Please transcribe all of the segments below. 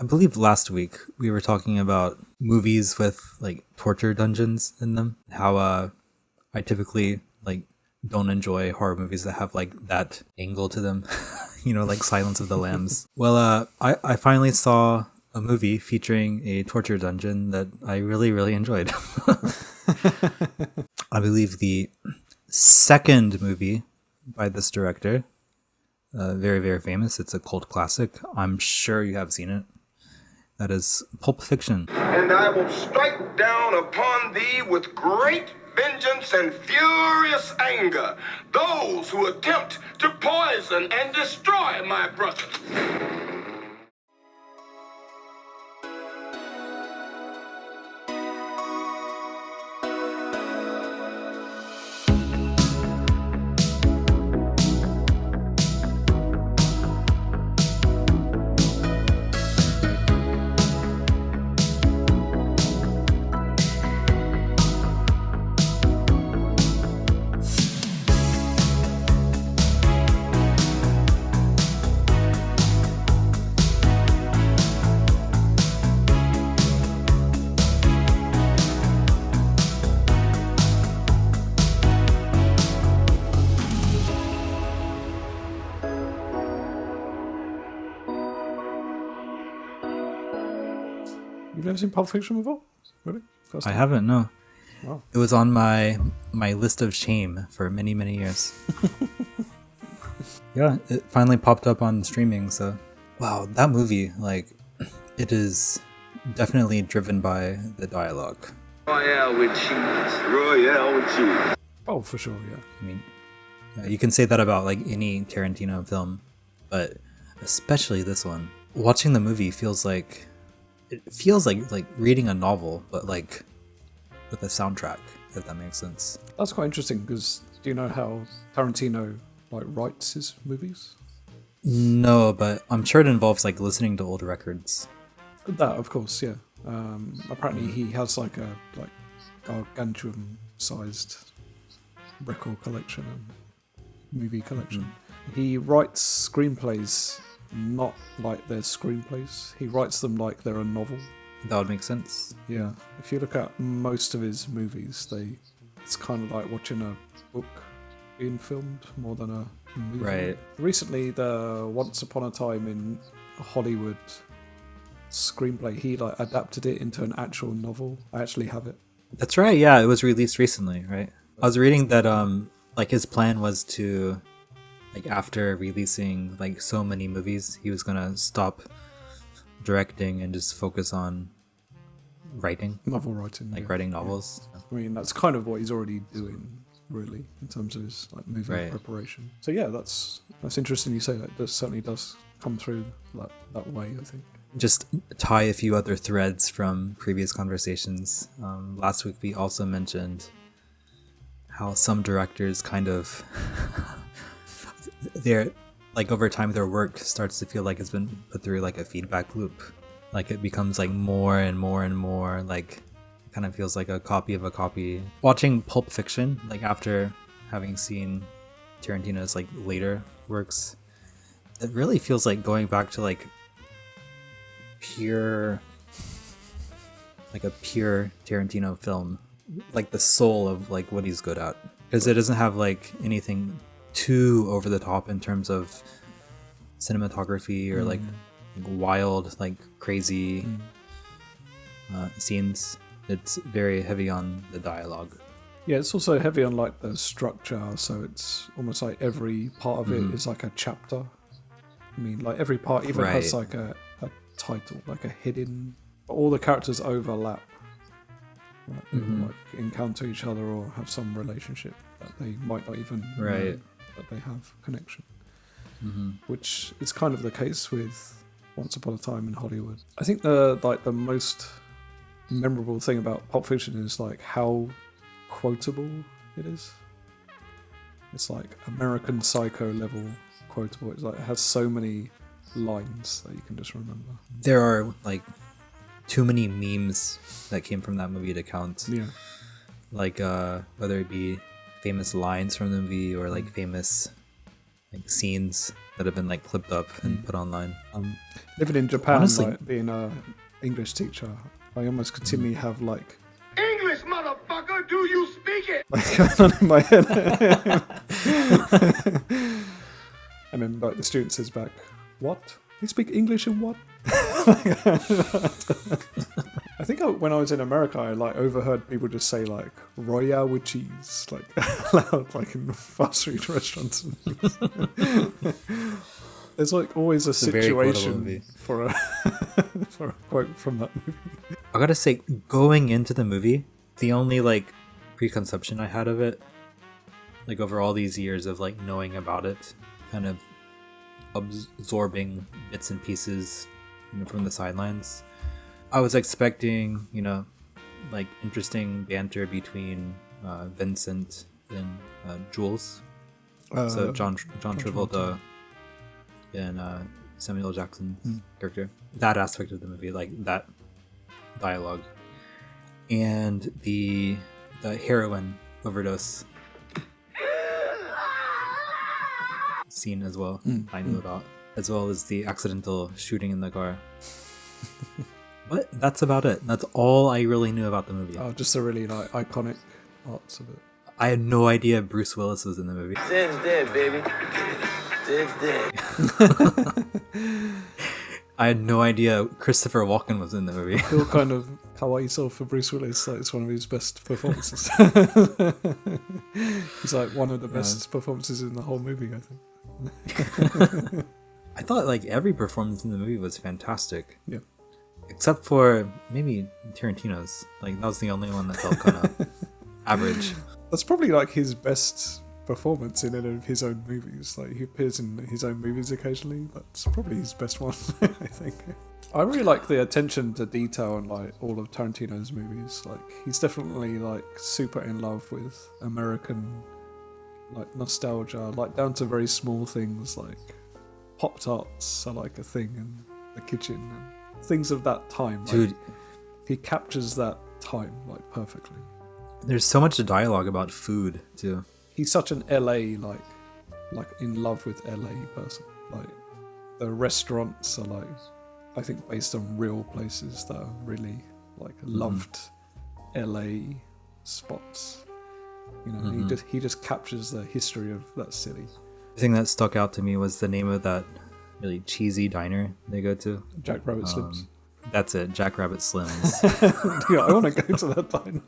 I believe last week we were talking about movies with like torture dungeons in them. How I typically like don't enjoy horror movies that have like that angle to them. Like Silence of the Lambs. Well, I finally saw a movie featuring a torture dungeon that I really, really enjoyed. I believe the second movie by this director, very, very famous. It's a cult classic. I'm sure you have seen it. That is Pulp Fiction. And I will strike down upon thee with great vengeance and furious anger those who attempt to poison and destroy my brother. You've never seen Pulp Fiction before? Really? First I time? haven't, no. Wow. It was on my list of shame for many, many years. Yeah, it finally popped up on streaming, so... Wow, that movie, like, it is definitely driven by the dialogue. Royale with cheese. Royale with cheese. Oh, for sure, yeah. I mean, you can say that about, like, any Tarantino film, but especially this one. Watching the movie feels like reading a novel, but, like, with a soundtrack, if that makes sense. That's quite interesting, because do you know how Tarantino like writes his movies? No, but I'm sure it involves like listening to old records. That, of course, yeah. Apparently, he has like a gargantuan-sized record collection and movie collection. He writes screenplays not like they're screenplays. He writes them like they're a novel. That would make sense. Yeah. If you look at most of his movies, it's kind of like watching a book being filmed more than a movie. Right. Recently, the Once Upon a Time in Hollywood screenplay, he like adapted it into an actual novel. I actually have it. That's right. Yeah, it was released recently, right? I was reading that like his plan was to, like, after releasing like so many movies, he was gonna stop directing and just focus on writing, Novel writing. like yeah. writing novels. I mean, that's kind of what he's already doing, really, in terms of his like movie Right. preparation. So yeah, that's interesting you say that. It certainly does come through that way, I think. Just tie a few other threads from previous conversations. Last week we also mentioned how some directors kind of they're like over time their work starts to feel like it's been put through like a feedback loop. Like it becomes like more and more and more like it kind of feels like a copy of a copy. Watching Pulp Fiction, like after having seen Tarantino's like later works, it really feels like going back to like pure Tarantino film, like the soul of like what he's good at, because it doesn't have like anything too over the top in terms of cinematography or like wild like crazy scenes. It's very heavy on the dialogue. Yeah, it's also heavy on like the structure, so it's almost like every part of it is like a chapter. I mean, like every part even has like a title, like a hidden. All the characters overlap, like, like encounter each other or have some relationship that they might not even know that they have connection. Which is kind of the case with Once Upon a Time in Hollywood. I think the most memorable thing about Pulp Fiction is like how quotable it is. It's like American Psycho level quotable. It's like it has so many lines that you can just remember. There are like too many memes that came from that movie to count. Yeah. Like whether it be famous lines from the movie or like famous like scenes that have been like clipped up and put online. Living in Japan, honestly, like being a English teacher, I almost continually have like English, motherfucker, do you speak it? like going on in my head. And then like the student says back, "What? You speak English in what?" I think when I was in America, I like overheard people just say like "Royale with cheese" like loud, like in fast food restaurants. There's like always a situation for a for a quote from that movie. I gotta say, going into the movie, the only like preconception I had of it, like over all these years of like knowing about it, kind of absorbing bits and pieces, you know, from the sidelines, I was expecting, you know, like interesting banter between Vincent and Jules. So John Travolta and Samuel L. Jackson's character. That aspect of the movie, like that dialogue, and the heroin overdose scene as well. I knew about, as well as the accidental shooting in the car. But that's about it. That's all I really knew about the movie. Oh, just the really like iconic parts of it. I had no idea Bruce Willis was in the movie. Sid's dead, baby. Sid's dead. I had no idea Christopher Walken was in the movie. I feel kind of kawaii self for Bruce Willis. Like it's one of his best performances. He's like one of the best performances in the whole movie, I think. I thought like every performance in the movie was fantastic. Yeah. Except for maybe Tarantino's. Like that was the only one that felt kind of average. That's probably like his best performance in any of his own movies. Like he appears in his own movies occasionally. That's probably his best one, I think. I really like the attention to detail in like all of Tarantino's movies. Like he's definitely like super in love with American like nostalgia, like down to very small things like Pop-Tarts are like a thing in the kitchen and things of that time. Like, Dude, he captures that time like perfectly. there's so much dialogue about food too. He's such an LA like in love with LA person. Like the restaurants are like I think based on real places that are really like loved LA spots. You know, he just captures the history of that city. The thing that stuck out to me was the name of that really cheesy diner they go to. Jack Rabbit Slims. That's it, Jack Rabbit Slims. Yeah, I want to go to that diner.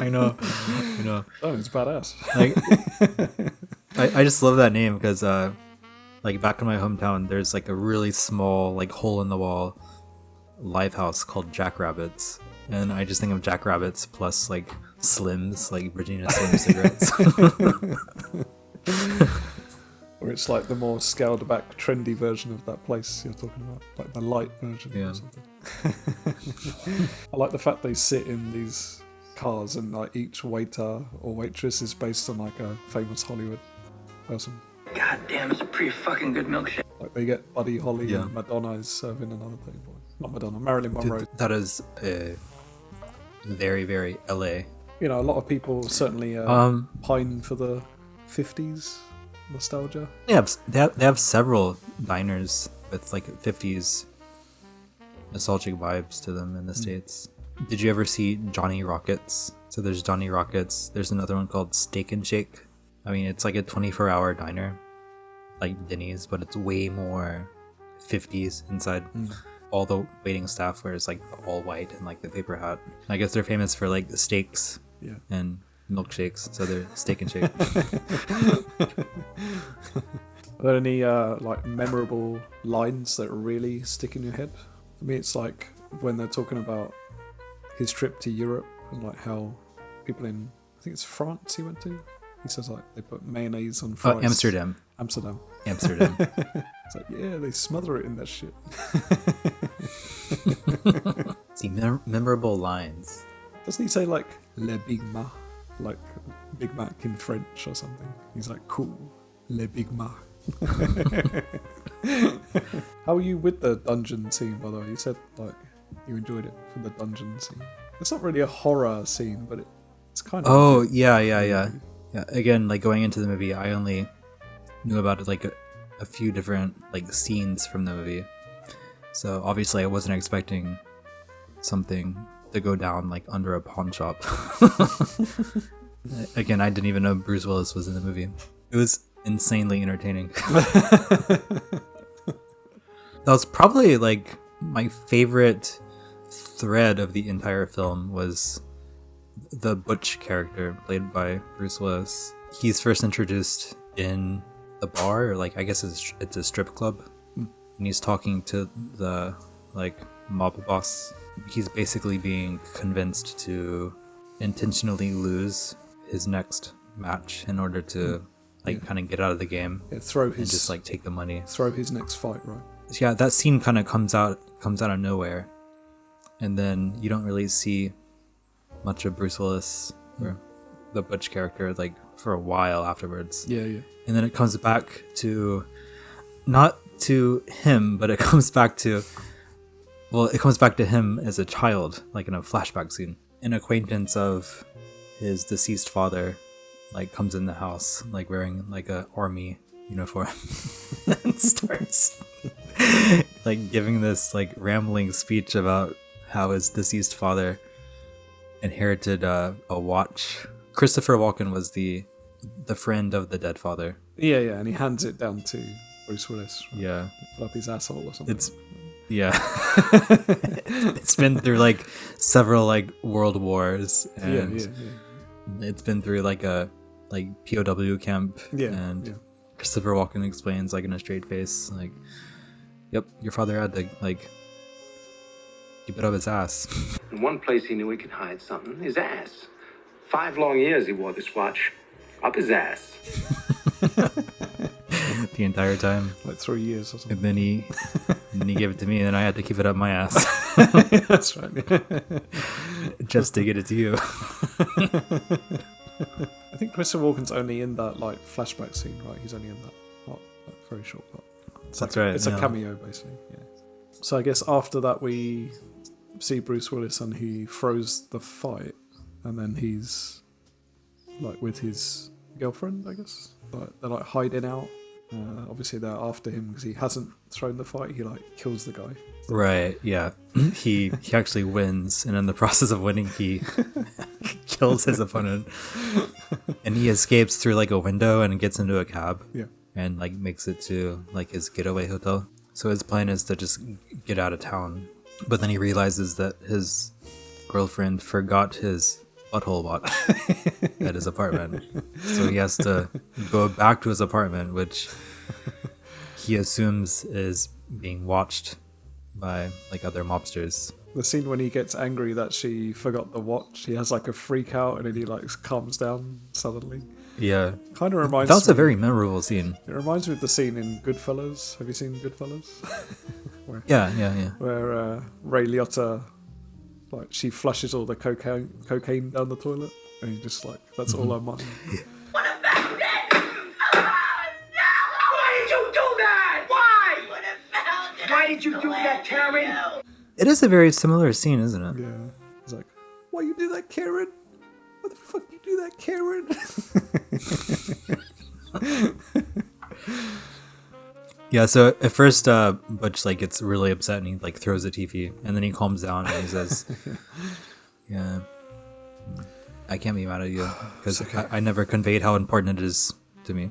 I know. Oh, it's badass. Like, I just love that name because, like, back in my hometown, there's like a really small, like, hole in the wall live house called Jack Rabbits, and I just think of Jack Rabbits plus like Slims, like Virginia Slim cigarettes. Or it's like the more scaled back, trendy version of that place you're talking about, like the light version or something. I like the fact they sit in these cars and like each waiter or waitress is based on like a famous Hollywood person. God damn, it's a pretty fucking good milkshake. Like they get Buddy Holly and Madonna is serving another Playboy. Not Madonna, Marilyn Monroe. Dude, that is very, very LA. You know, a lot of people certainly pine for the 50s nostalgia. They have several diners with like 50s nostalgic vibes to them in the States. Did you ever see Johnny Rockets? So there's Johnny Rockets. There's another one called Steak and Shake. I mean, it's like a 24-hour diner, like Denny's, but it's way more 50s inside. All the waiting staff wears like all white and like the paper hat. I guess they're famous for like the steaks and milkshakes, so they're Steak and Shake. Are there any like memorable lines that really stick in your head? For me, it's like when they're talking about his trip to Europe and like how people in, I think it's France he went to. He says like they put mayonnaise on fries. Amsterdam. It's like, yeah, they smother it in that shit. See, memorable lines. Doesn't he say like Le Big Mac, like Big Mac in French or something? He's like, cool, Le Big Mac. How are you with the dungeon scene, by the way? You said like you enjoyed it for the dungeon scene. It's not really a horror scene, but it's kind of. Oh, yeah. Again, like going into the movie, I only knew about it like a few different like scenes from the movie. So obviously I wasn't expecting something to go down like under a pawn shop. Again, I didn't even know Bruce Willis was in the movie. It was insanely entertaining. That was probably like my favorite thread of the entire film was the Butch character played by Bruce Willis. He's first introduced in the bar, or like I guess it's a strip club, and he's talking to the like mob boss. He's basically being convinced to intentionally lose his next match in order to like kind of get out of the game. Yeah, and just like take the money. Throw his next fight, right? Yeah, that scene kind of comes out of nowhere, and then you don't really see much of Bruce Willis or the Butch character like for a while afterwards. Yeah. And then it comes back to not to him, but it comes back to him as a child, like in a flashback scene. An acquaintance of his deceased father like comes in the house like wearing like a army uniform and starts like giving this like rambling speech about how his deceased father inherited a watch. Christopher Walken was the friend of the dead father. Yeah, and he hands it down to Bruce Willis. Right? Yeah. Up his asshole or something. It's been through like several like world wars, and it's been through like a like POW camp, and Christopher Walken explains like in a straight face like, yep, your father had to like keep it up his ass. In one place he knew he could hide something, his ass. 5 long years he wore this watch up his ass. The entire time, like 3 years or something. And then he gave it to me, and then I had to keep it up my ass. That's right. Just to get it to you. I think Christopher Walken's only in that like flashback scene, right? He's only in that part, that very short part. That's right. It's a cameo, basically. Yeah. So I guess after that we see Bruce Willis and he throws the fight, and then he's like with his girlfriend, I guess. Like they're like hiding out. Obviously they're after him because he hasn't thrown the fight. He like kills the guy. Right. Yeah. He actually wins, and in the process of winning, he kills his opponent, and he escapes through like a window and gets into a cab. Yeah. And like makes it to like his getaway hotel. So his plan is to just get out of town, but then he realizes that his girlfriend forgot his butthole watch at his apartment. So he has to go back to his apartment, which he assumes is being watched by like other mobsters. The scene when he gets angry that she forgot the watch, he has like a freak out and then he like calms down suddenly. Yeah. Kind of reminds That was me, a very memorable scene. It reminds me of the scene in Goodfellas. Have you seen Goodfellas? Yeah. Where Ray Liotta, like, she flushes all the cocaine down the toilet, and he's just like, that's all I'm on. What about that? Why did you do that? Why? Why did you do that, Karen? It is a very similar scene, isn't it? Yeah. He's like, why you do that, Karen? Why the fuck you do that, Karen? Yeah, so at first Butch like gets really upset and he like throws the TV, and then he calms down and he says, yeah, I can't be mad at you because I never conveyed how important it is to me,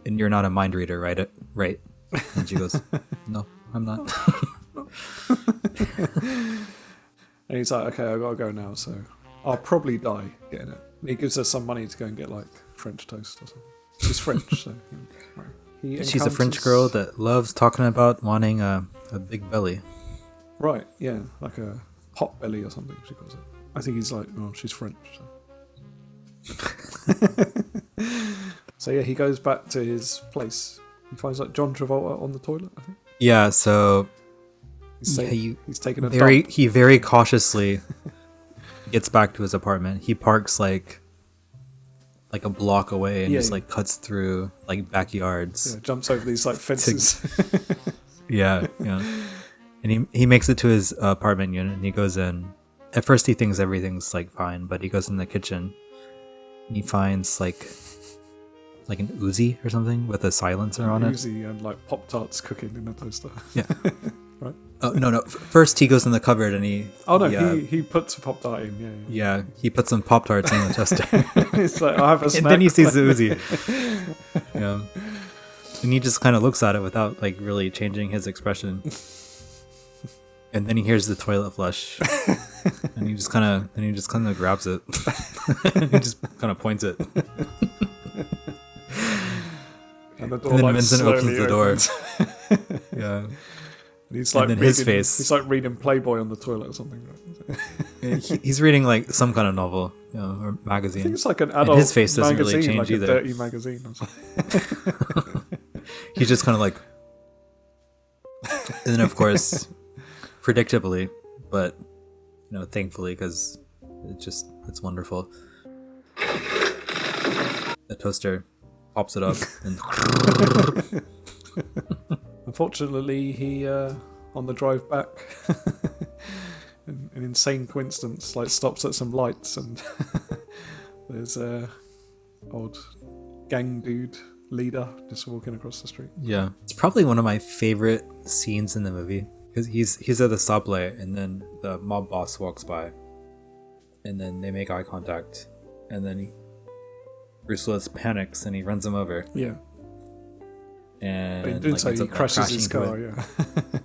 and you're not a mind reader, right? And she goes, no, I'm not. And he's like, okay, I gotta go now, so I'll probably die getting it. And he gives her some money to go and get like French toast or something. She's French, so right. She's a French girl that loves talking about wanting a big belly. Right, yeah, like a pot belly or something, she calls it. I think he's like, oh, she's French. So. So yeah, he goes back to his place. He finds like John Travolta on the toilet, I think. Yeah, so He's taking a very dump. he very cautiously gets back to his apartment. He parks like a block away and just like cuts through like backyards. Yeah, jumps over these like fences. Yeah. And he makes it to his apartment unit and he goes in. At first he thinks everything's like fine, but he goes in the kitchen and he finds like like an Uzi or something with a silencer on it. Uzi and like Pop-Tarts cooking in a toaster. Yeah. Right? Oh, no. First he goes in the cupboard and he... Oh no, yeah, he puts a Pop-Tart in, yeah, he puts some Pop-Tarts in the toaster. It's like, I have a snack. And then he sees the Uzi. Yeah. And he just kind of looks at it without like really changing his expression. And then he hears the toilet flush. And he just kind of grabs it. And he just kind of points it. And the door And then like Vincent slowly opens the door. opens. Yeah. And he's like then reading, his face. He's like reading Playboy on the toilet or something. Right? He's reading like some kind of novel, or magazine. I think it's like an And adult his face doesn't magazine, really change like either. a dirty magazine or something. He's just kind of like... And then of course, predictably, but thankfully, because it's wonderful. The toaster pops it up and Unfortunately, he on the drive back, an insane coincidence, like stops at some lights and there's a old gang dude leader just walking across the street. yeah, it's probably one of my favorite scenes in the movie because he's at the stoplight and then the mob boss walks by, and then they make eye contact, and then Bruce Willis panics and he runs him over. Yeah. And But doing so, ends he up, crashes his crashing car, into yeah.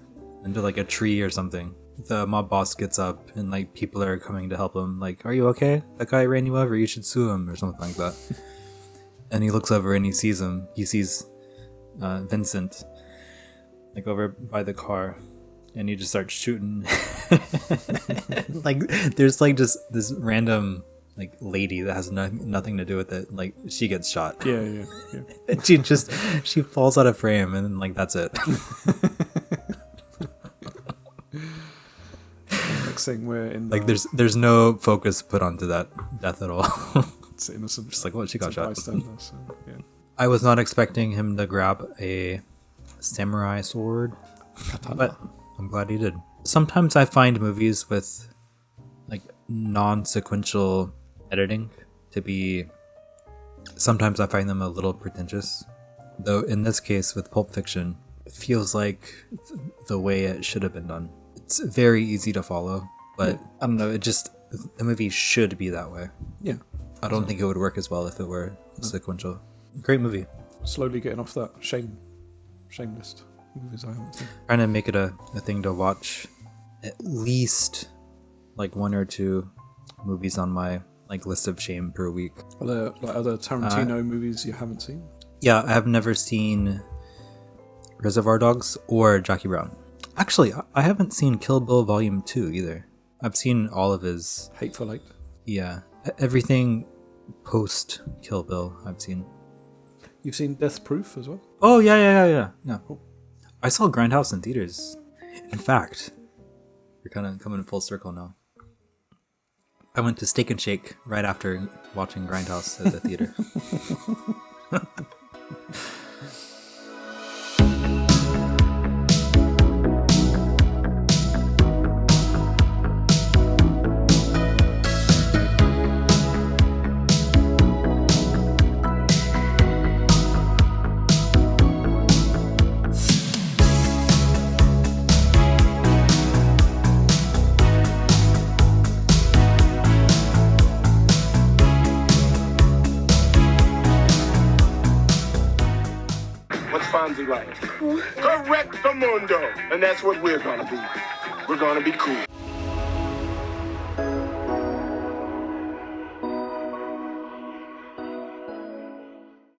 into like a tree or something. The mob boss gets up and like people are coming to help him. Like, are you okay? That guy ran you over. You should sue him or something like that. And he looks over and he sees him. He sees Vincent like over by the car, and he just starts shooting. Like, there's like just this random like lady that has nothing to do with it. Like, she gets shot. Yeah. And she falls out of frame, and then like that's it. Next thing we're in Like there's no focus put onto that death at all. it's innocent. Just like, well, she got shot. Bystander, so, yeah. I was not expecting him to grab a samurai sword, but I'm glad he did. Sometimes I find movies with like non-sequential editing to be... Sometimes I find them a little pretentious. Though in this case with Pulp Fiction, it feels like the way it should have been done. It's very easy to follow, but I don't know, the movie should be that way. Yeah. I don't think it would work as well if it were sequential. Great movie. Slowly getting off that shame list. Movies I haven't seen. Trying to make it a thing to watch at least like 1 or 2 movies on my like list of shame per week. Are there like other Tarantino movies you haven't seen? Yeah, I have never seen Reservoir Dogs or Jackie Brown. Actually, I haven't seen Kill Bill Volume 2 either. I've seen all of his... Hateful Eight. Yeah, everything post Kill Bill I've seen. You've seen Death Proof as well? Oh, yeah. Cool. I saw Grindhouse in theaters. In fact, you're kind of coming full circle now. I went to Steak and Shake right after watching Grindhouse at the theater. Fonzie like? Correct the mundo. And that's what we're gonna be. We're gonna be cool.